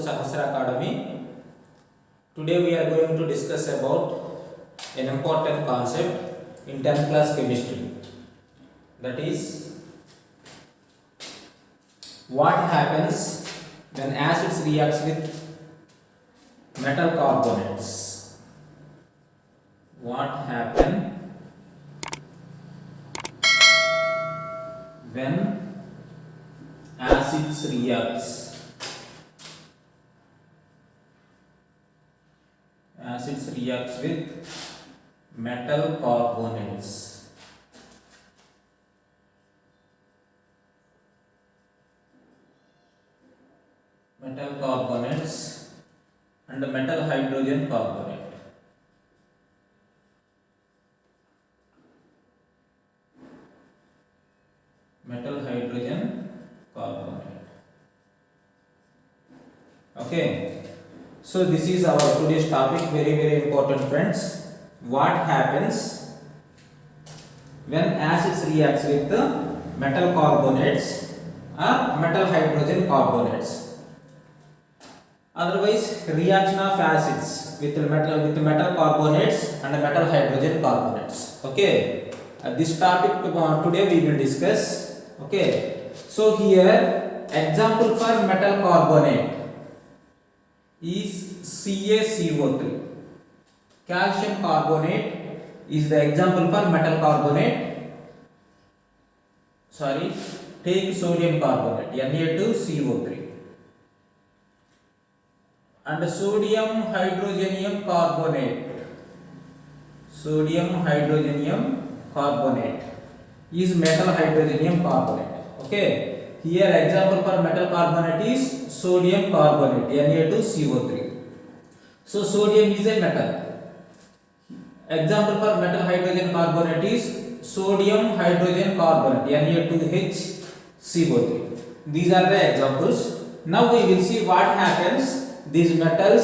Sahasra Academy. Today we are going to discuss about an important concept in 10th class chemistry. That is, what happens when acids reacts with metal carbonates? What happens when acids reacts with metal carbonates? Metal carbonates and metal hydrogen carbonate. Metal hydrogen carbonate. Okay, so this is our today's topic, very important friends. What happens when acids reacts with the metal carbonates or metal hydrogen carbonates? Otherwise, reaction of acids with metal carbonates and metal hydrogen carbonates. Okay, this topic today we will discuss. Okay, so here example for metal carbonate is CaCO3. Calcium carbonate is the example for metal carbonate. Take sodium carbonate Na2CO3 and sodium hydrogenium carbonate is metal hydrogenium carbonate. Okay, here example for metal carbonate is sodium carbonate Na2CO3. So sodium is a metal. Example for metal hydrogen carbonate is sodium hydrogen carbonate Na2HCO3. These are the examples. Now we will see what happens these metal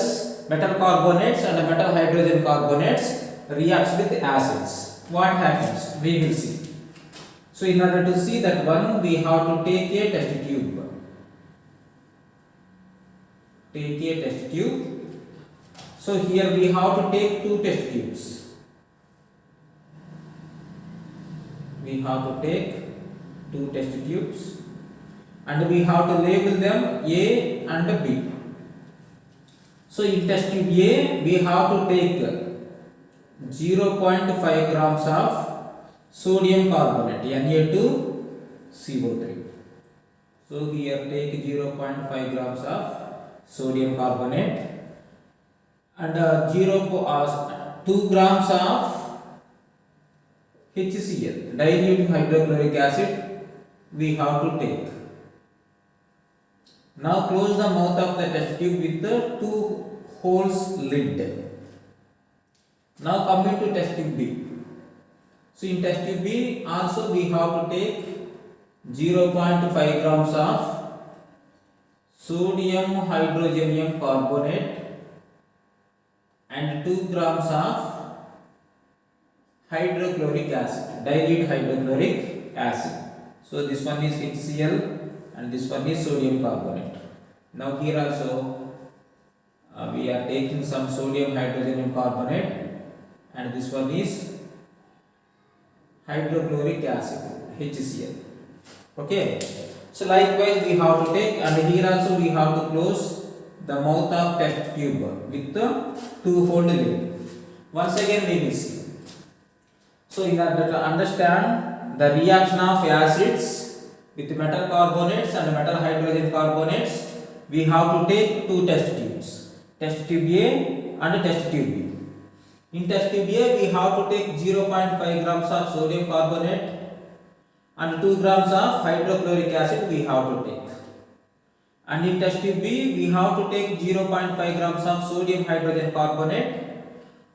carbonates and metal hydrogen carbonates reacts with acids. What happens? We will see. So in order to see that one, we have to take a test tube. So here we have to take two test tubes. And we have to label them A and B. So in test tube A, we have to take 0.5 grams of sodium carbonate Na2CO3. So here take 0.5 grams of sodium carbonate and 2 grams of HCl, dilute hydrochloric acid, we have to take. Now close the mouth of the test tube with the 2 holes lid. Now coming to test tube B. So in test tube B also we have to take 0.5 grams of sodium hydrogenium carbonate and 2 grams of hydrochloric acid, dilute hydrochloric acid. So this one is HCl and this one is sodium carbonate. Now here also we are taking some sodium hydrogenium carbonate and this one is hydrochloric acid, HCl. Okay, so likewise we have to take, and here also we have to close the mouth of test tube with the 2 hole lid. Once again we will see. So in order to understand the reaction of acids with metal carbonates and metal hydrogen carbonates, we have to take 2 test tubes, test tube A and test tube B. In test tube A, we have to take 0.5 grams of sodium carbonate and 2 grams of hydrochloric acid we have to take. And in test tube B, we have to take 0.5 grams of sodium hydrogen carbonate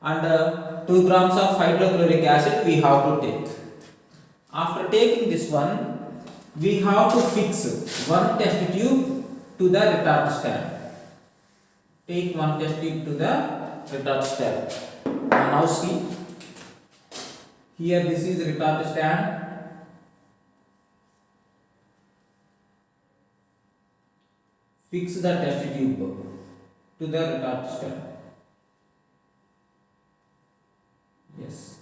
and 2 grams of hydrochloric acid we have to take. After taking this one, we have to fix one test tube to the retard stand. Take one test tube to the retard stand. Now see, here this is retard stand. Fix the test tube. to the retortistor. Yes.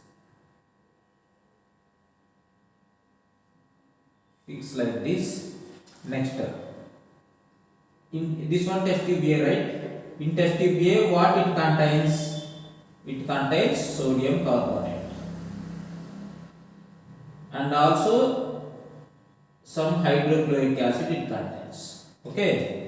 Fix like this. Next, in this one test tube A, right? In test tube A, what it contains? It contains sodium carbonate and also some hydrochloric acid it contains. Okay.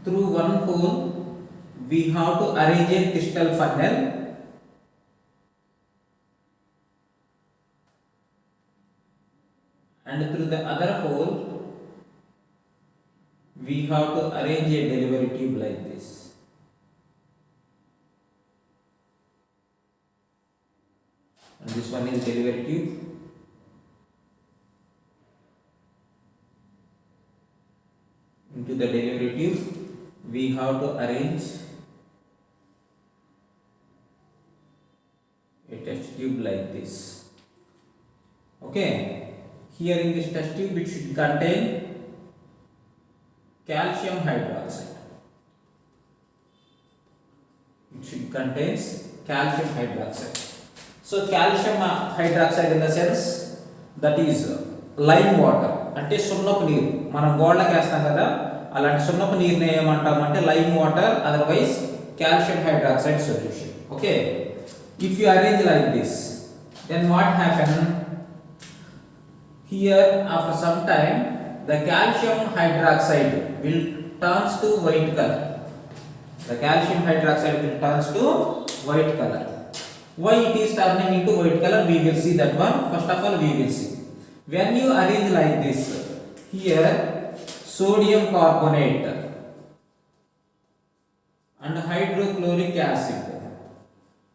Through one hole, we have to arrange a crystal funnel. And through the other hole, we have to arrange a delivery tube like this. And this one is delivery tube. Into the delivery tube, we have to arrange a test tube like this. Okay, here in this test tube it should contain calcium hydroxide. It should contain calcium hydroxide. So calcium hydroxide in the sense that is lime water. అంటే సున్నపు నీరు మనం గోళ్ళకి వేస్తాం కదా అలాంటి సున్నపు నీరుని ఏమంటామంటే lime water otherwise calcium hydroxide solution. Okay, if you arrange like this then what happen here after some time the calcium hydroxide will turns to white colour. The calcium hydroxide will turns to white color. Why it is turning into white color? We will see that one. First of all, we will see. When you arrange like this, here sodium carbonate and hydrochloric acid,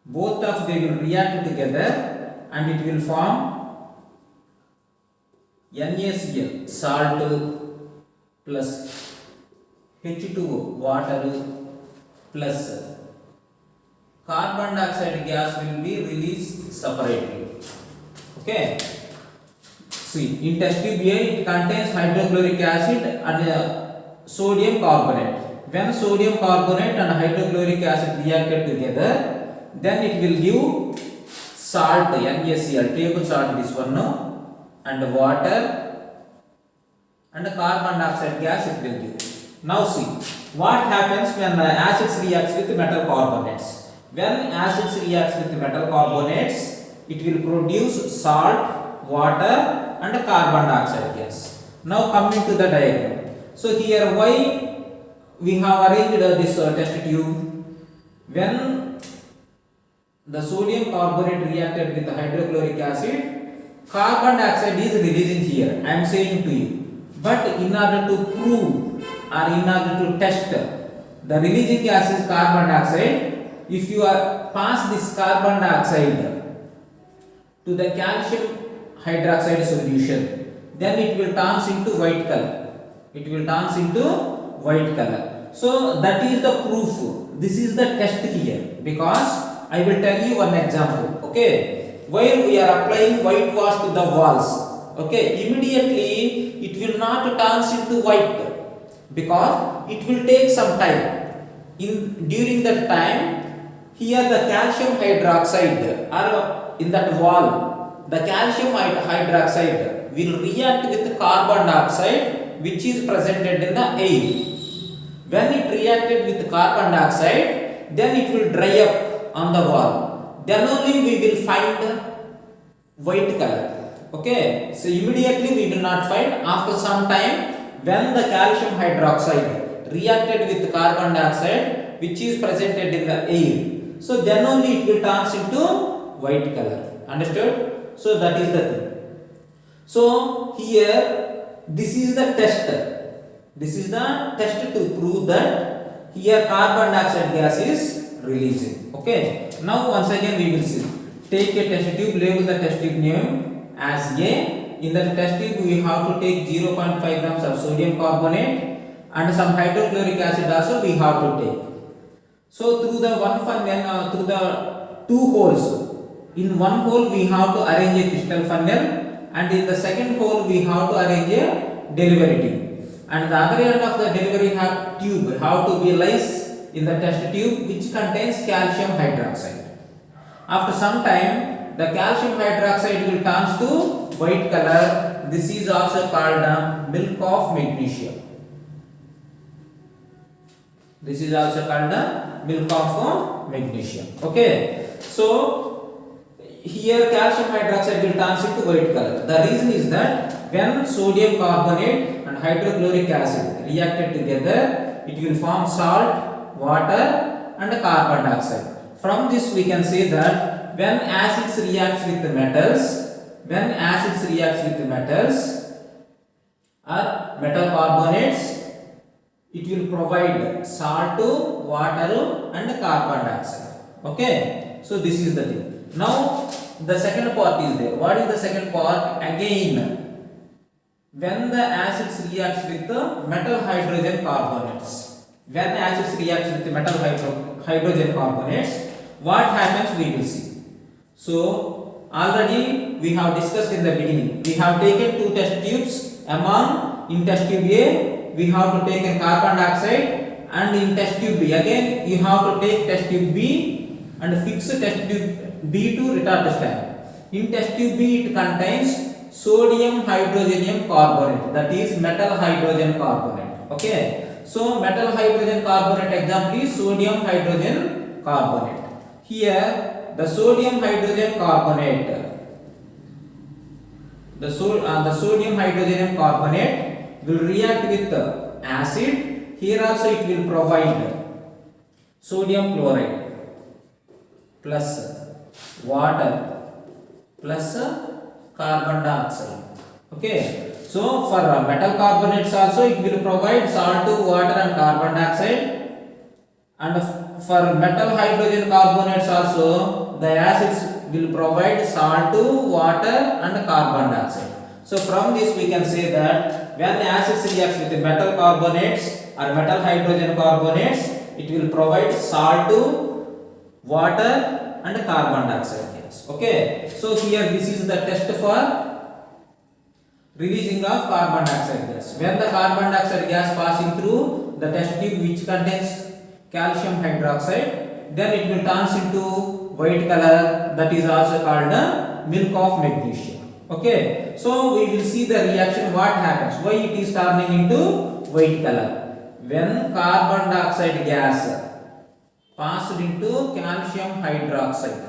both of them will react together and it will form NaCl, salt plus H2O, water plus carbon dioxide gas will be released separately. Okay. See, in test tube A it contains hydrochloric acid and sodium carbonate. When sodium carbonate and hydrochloric acid reacted together, then it will give salt, NaCl, table salt, this one, and water and carbon dioxide gas it will give. Now see, what happens when acids reacts with metal carbonates? When acids reacts with metal carbonates, it will produce salt, water and carbon dioxide gas. Now coming to the diagram. So here why we have arranged this test tube? When the sodium carbonate reacted with the hydrochloric acid, carbon dioxide is releasing here. I am saying to you. But in order to prove or in order to test the releasing gas is carbon dioxide, if you pass this carbon dioxide to the calcium hydroxide solution, then it will turn into white color. It will turn into white color. So that is the proof. This is the test here, because I will tell you one example. Okay, while we are applying whitewash to the walls, okay, immediately it will not turn into white, because it will take some time. During that time, here the calcium hydroxide or in that wall, the calcium hydroxide will react with carbon dioxide which is presented in the air. When it reacted with carbon dioxide, then it will dry up on the wall. Then only we will find white color. Okay, so immediately we will not find. After some time, when the calcium hydroxide reacted with carbon dioxide which is presented in the air, so then only it will turn into white color. Understood? So that is the thing. So here this is the test. This is the test to prove that here carbon dioxide gas is releasing. Okay. Now once again we will see. Take a test tube, label the test tube name as A. In the test tube we have to take 0.5 grams of sodium carbonate and some hydrochloric acid also we have to take. So through the one funnel, through the two holes, in one hole we have to arrange a crystal funnel, and in the second hole we have to arrange a delivery tube, and the other end of the delivery tube have to be lies in the test tube which contains calcium hydroxide. After some time the calcium hydroxide will turn to white color. This is also called milk of magnesium. This is also called milk of magnesium. Okay, so here calcium hydroxide will turn into white color. The reason is that when sodium carbonate and hydrochloric acid reacted together, it will form salt, water and carbon dioxide. From this we can say that when acids reacts with the metals, or metal carbonates, it will provide salt, water and carbon dioxide. Okay, so this is the thing. Now the second part is there. What is the second part? Again, when the acids reacts with the metal hydrogen carbonates, what happens we will see. So already we have discussed in the beginning, we have taken two test tubes. In test tube A we have to take a carbon dioxide, and in test tube B again you have to take test tube B and fix test tube B to retard stand. In test tube B it contains sodium hydrogenium carbonate, that is metal hydrogen carbonate. Okay, so metal hydrogen carbonate example is sodium hydrogen carbonate. Here the sodium hydrogen carbonate, the sodium hydrogen carbonate will react with the acid. Here also it will provide sodium chloride plus water plus carbon dioxide. Okay, so for metal carbonates also it will provide salt, water and carbon dioxide, and for metal hydrogen carbonates also the acids will provide salt, water and carbon dioxide. So from this we can say that when the acids reacts with the metal carbonates or metal hydrogen carbonates, it will provide salt, water and carbon dioxide gas. Okay, so here this is the test for releasing of carbon dioxide gas. When the carbon dioxide gas passing through the test tube which contains calcium hydroxide, then it will turn into white color, that is also called milk of magnesium. Okay, so we will see the reaction what happens, why it is turning into white color. When carbon dioxide gas passed into calcium hydroxide,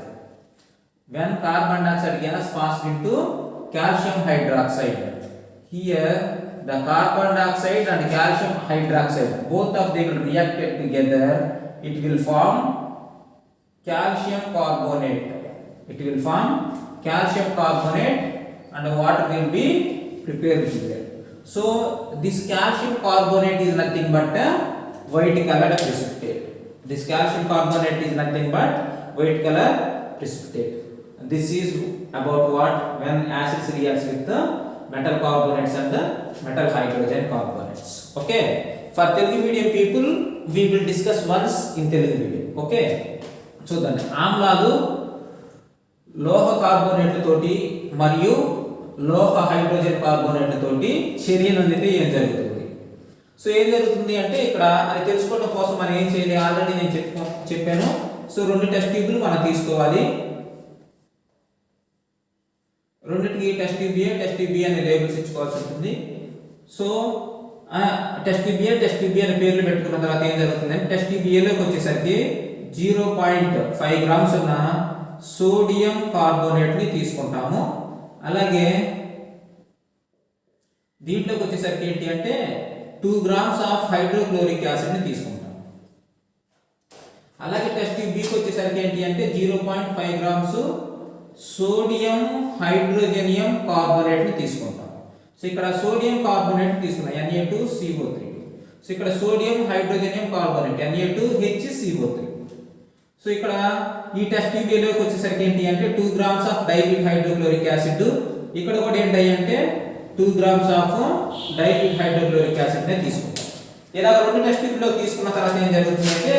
here the carbon dioxide and calcium hydroxide both of them will react together, it will form calcium carbonate. And water will be prepared here. So this calcium carbonate is nothing but a white color precipitate. This calcium carbonate is nothing but white color precipitate. This is about what when acids reacts with the metal carbonates and the metal hydrogen carbonates. Okay, for Telugu medium people we will discuss once in Telugu medium. Okay, చూడండి, ఆమ్లాలు లోహ carbonate తోటి మరియు లోహ hydrogen carbonate తోటి చర్య నొందితే ఏం జరుగుతుంది? సో ఏం జరుగుతుంది అంటే ఇక్కడ అది తెలుసుకోవడం కోసం మనం ఏం చేయాలి, ఆల్రెడీ నేను చెప్పాను. సో రెండు టెస్ట్ ట్యూబ్లు మనం తీసుకోవాలి. రెండింటికి టెస్ట్ ట్యూబ్ ఏ, టెస్ట్ ట్యూబ్ బి అనే లేబుల్స్ ఇచ్చుకోవాల్సి ఉంటుంది. సో టెస్ట్ ట్యూబ్ ఏ, టెస్ట్ ట్యూబ్ బి అనే పేర్లు పెట్టుకున్న తర్వాత ఏం జరుగుతుంది అంటే టెస్ట్ ట్యూబ్ ఏలోకి వచ్చేసరికి 0.5 గ్రామ్స్ ఉన్న సోడియం కార్బోనేట్ ని తీసుకుంటాము. అలాగే దీంట్లోకి వచ్చేసరికి ఏంటి అంటే 2 గ్రామ్స్ ఆఫ్ హైడ్రోక్లోరిక్ యాసిడ్ ని తీసుకుంటాం. అలాగే టెస్ట్ ట్యూబ్ బికి వచ్చేసరికి ఏంటి అంటే 0.5 గ్రామ్స్ సోడియం హైడ్రోజనియం కార్బోనేట్ ని తీసుకుంటాం. సో ఇక్కడ సోడియం కార్బోనేట్ తీసుకున్నాం Na2CO3. సో ఇక్కడ సోడియం హైడ్రోజనియం కార్బోనేట్ Na2HCO3. సో ఇక్కడ ఈ టెస్ట్ ట్యూబ్ ఏలోకి వచ్చేసరికి ఏంటి అంటే 2 grams of dilute hydrochloric acid, ఇక్కడ కూడా ఏంటి అంటే 2 grams of dilute hydrochloric acid నే తీసుకుంటాం. ఇలా రెండు టెస్ట్ ట్యూబ్లో తీసుకున్న తర్వాత ఏం జరుగుతుందంటే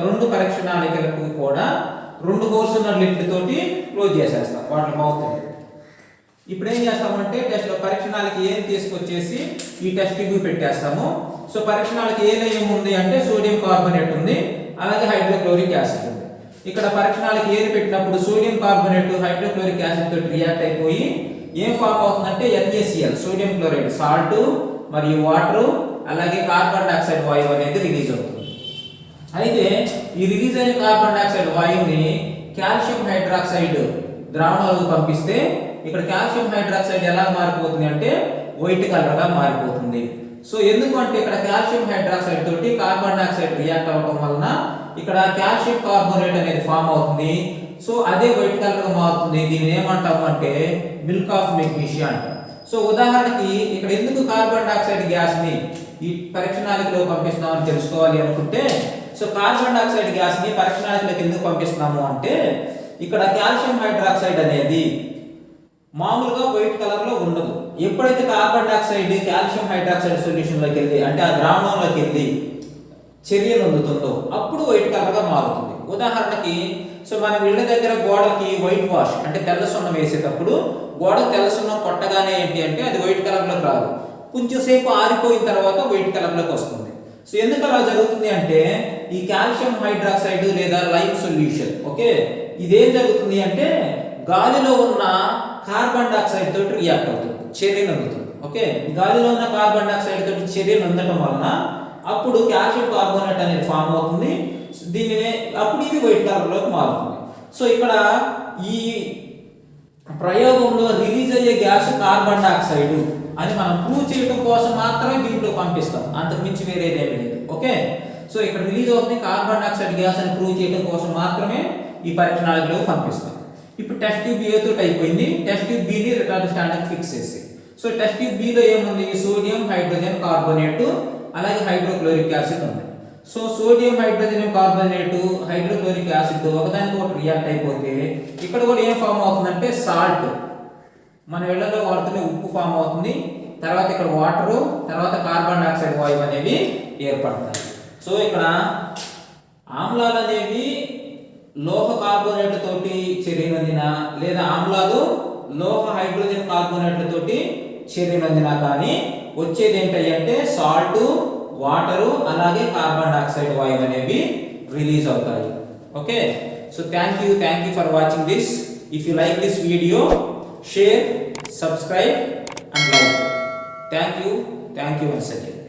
రెండు పరీక్ష నాళికలకు కూడా 2 హోల్స్ ఉన్న లిడ్ తోటి క్లోజ్ చేసేస్తాం వాటి మౌత్. ఇప్పుడు ఏం చేస్తామంటే పరీక్ష నాళిక ఏం తీసుకొచ్చేసి ఈ టెస్ట్ ట్యూబ్ పెట్టేస్తాము. సో పరీక్ష నాళిక ఏలో ఏముంది అంటే సోడియం కార్బోనేట్ ఉంది, అలాగే హైడ్రోక్లోరిక్ యాసిడ్ ఉంది. ఇక్కడ పరీక్ష నాళిక ఏది పెట్టినప్పుడు సోడియం కార్బోనేట్ హైడ్రోక్లోరిక్ యాసిడ్ తోటి రియాక్ట్ అయిపోయి ఏం ఫామ్ అవుతుందంటే NaCl సోడియం క్లోరైడ్ సాల్ట్ మరియు వాటర్ అలాగే కార్బన్ డయాక్సైడ్ వాయువు అనేది రిలీజ్ అవుతుంది. అయితే ఈ రిలీజ్ అయిన కార్బన్ డయాక్సైడ్ వాయువుని కాల్షియం హైడ్రాక్సైడ్ ద్రావణాలకు పంపిస్తే ఇక్కడ కాల్షియం హైడ్రాక్సైడ్ ఎలా మారిపోతుంది అంటే వైట్ కలర్ గా మారిపోతుంది. సో ఎందుకంటే ఇక్కడ కాల్షియం హైడ్రాక్సైడ్ తోటి కార్బన్ డయాక్సైడ్ రియాక్ట్ అవ్వడం వలన ఇక్కడ కాల్షియం కార్బోనేట్ అనేది ఫామ్ అవుతుంది. సో అదే వైట్ కలర్ గా మారుతుంది. దీన్ని ఏమంటాము అంటే మిల్క్ ఆఫ్ మెగ్నీషియా అంటాం. సో ఉదాహరణకి ఇక్కడ ఎందుకు కార్బన్ డయాక్సైడ్ గ్యాస్ ని ఈ పరీక్ష నాళికలో పంపిస్తున్నామని తెలుసుకోవాలి అనుకుంటే, సో కార్బన్ డయాక్సైడ్ గ్యాస్ ని పరీక్ష నాళికలోకి ఎందుకు పంపిస్తున్నాము అంటే ఇక్కడ కాల్షియం హైడ్రాక్సైడ్ అనేది మామూలుగా వైట్ కలర్ లో ఉండదు. ఎప్పుడైతే carbon dioxide calcium hydroxide solution లోకి వెళ్ళి అంటే ఆ ద్రావణంలోకి వెళ్ళి చర్యలు అందుతుందో అప్పుడు వైట్ కలర్ గా మారుతుంది. ఉదాహరణకి సో మన ఇళ్ళ దగ్గర గోడకి వైట్ వాష్ అంటే తెల్ల సున్నం వేసేటప్పుడు గోడకు తెల్ల సున్నం కొట్టగానే ఏంటి అంటే అది వైట్ కలర్ లోకి రాదు, కొంచెం సేపు ఆరిపోయిన తర్వాత వైట్ కలర్ లోకి వస్తుంది. సో ఎందుకు అలా జరుగుతుంది అంటే ఈ కాల్షియం హైడ్రాక్సైడ్ లేదా లైమ్ సొల్యూషన్ ఓకే ఇదేం జరుగుతుంది అంటే గాలిలో ఉన్న కార్బన్ డయాక్సైడ్ తోటి రియాక్ట్ అవుతుంది, చర్యను అందుతుంది. ఓకే గాలిలో ఉన్న కార్బన్ డయాక్సైడ్ తోటి చర్యను అందటం వలన అప్పుడు కాల్షియం కార్బోనేట్ అనేది ఫామ్ అవుతుంది. దీనినే అప్పుడు ఇది వైట్ కలర్ లోకి మారుతుంది. సో ఇక్కడ ఈ ప్రయోగంలో రిలీజ్ అయ్యే గ్యాస్ కార్బన్ డయాక్సైడ్ అని మనం ప్రూవ్ చేయడం కోసం మాత్రమే దీంట్లో పంపిస్తాం, అంతకు మించి వేరేదేమీ లేదు. ఓకే సో ఇక్కడ రిలీజ్ అవుతుంది కార్బన్ డయాక్సైడ్ గ్యాస్ అని ప్రూవ్ చేయడం కోసం మాత్రమే ఈ పరీక్ష నాళికలో పంపిస్తాం. ఇప్పుడు టెస్ట్ ట్యూబ్ ఏ తోటి అయిపోయింది, టెస్ట్ ట్యూబ్ బి ని రిటార్డ్ స్టాండర్డ్ ఫిక్స్ చేసి. సో టెస్ట్ ట్యూబ్ బి లో ఏముంది సోడియం హైడ్రోజన్ కార్బోనేట్ అలాగే హైడ్రోక్లోరిక్ యాసిడ్ ఉంది. So sodium hydrogen carbonate hydrochloric acid ఒకదానికి ఒకటి రియాక్ట్ అయిపోతే ఇక్కడ కూడా ఏం ఫామ్ అవుతుందంటే సాల్ట్, మన ఇళ్లలో వాడుతున్న ఉప్పు ఫామ్ అవుతుంది. తర్వాత ఇక్కడ వాటర్, తర్వాత కార్బన్ డయాక్సైడ్ వాయువు అనేవి ఏర్పడతాయి. సో ఇక్కడ ఆమ్లాలు అనేవి లోహ కార్బోనేట్ల తోటి చర్యనొందిన లేదా ఆమ్లాలు లోహ హైడ్రోజన్ కార్బోనేట్ల తోటి చర్యనొందిన కానీ వచ్చేది ఏంటంటే సాల్ట్, వాటర్ అలాగే కార్బన్ డయాక్సైడ్ వాయువు అనేవి రిలీజ్ అవుతాయి. Okay so thank you for watching this. If you like this video share, subscribe and like. Thank you once again.